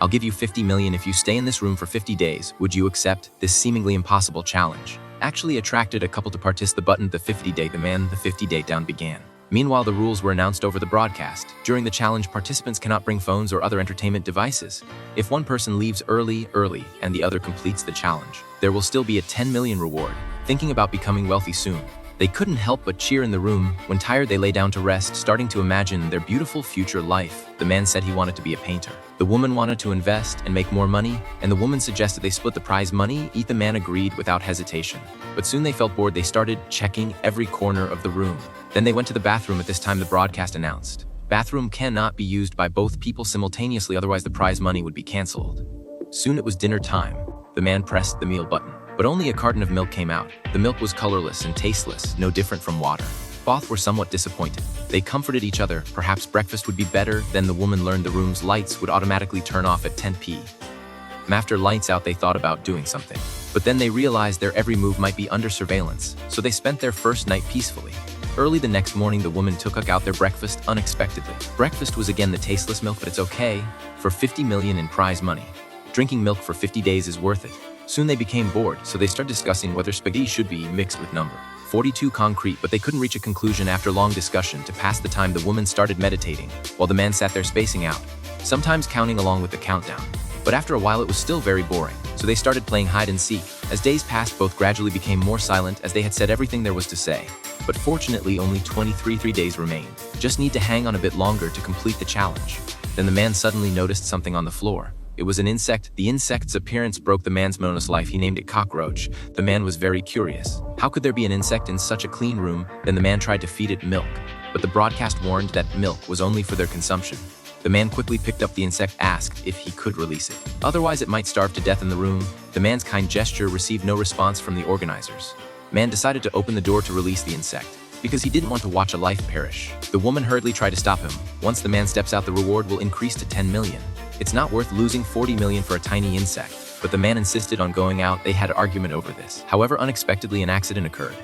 I'll give you 50 million if you stay in this room for 50 days. Would you accept this seemingly impossible challenge? Actually attracted a couple to participate. The button, the 50-day demand, the 50-day down began. Meanwhile, the rules were announced over the broadcast. During the challenge, participants cannot bring phones or other entertainment devices. If one person leaves early, and the other completes the challenge, there will still be a 10 million reward. Thinking about becoming wealthy soon, they couldn't help but cheer in the room. When tired, they lay down to rest, starting to imagine their beautiful future life. The man said he wanted to be a painter. The woman wanted to invest and make more money, and the woman suggested they split the prize money. The man agreed without hesitation. But soon they felt bored. They started checking every corner of the room. Then they went to the bathroom. At this time, the broadcast announced, "Bathroom cannot be used by both people simultaneously, otherwise the prize money would be canceled." Soon it was dinner time. The man pressed the meal button, but only a carton of milk came out. The milk was colorless and tasteless, no different from water. Both were somewhat disappointed. They comforted each other. Perhaps breakfast would be better. Then the woman learned the room's lights would automatically turn off at 10 p.m. After lights out, they thought about doing something. But then they realized their every move might be under surveillance, so they spent their first night peacefully. Early the next morning, the woman took out their breakfast unexpectedly. Breakfast was again the tasteless milk, but it's okay. For 50 million in prize money, drinking milk for 50 days is worth it. Soon they became bored, so they started discussing whether spaghetti should be mixed with number 42 concrete, but they couldn't reach a conclusion. After long discussion, to pass the time, the woman started meditating, while the man sat there spacing out, sometimes counting along with the countdown. But after a while, it was still very boring, so they started playing hide and seek. As days passed, both gradually became more silent, as they had said everything there was to say. But fortunately, only 23 days remained. Just need to hang on a bit longer to complete the challenge. Then the man suddenly noticed something on the floor. It was an insect. The insect's appearance broke the man's monotonous life. He named it cockroach. The man was very curious. How could there be an insect in such a clean room? Then the man tried to feed it milk, but the broadcast warned that milk was only for their consumption. The man quickly picked up the insect, asked if he could release it. Otherwise, it might starve to death in the room. The man's kind gesture received no response from the organizers. Man decided to open the door to release the insect, because he didn't want to watch a life perish. The woman hurriedly tried to stop him. Once the man steps out, the reward will increase to 10 million. It's not worth losing 40 million for a tiny insect. But the man insisted on going out. They had an argument over this. However, unexpectedly an accident occurred.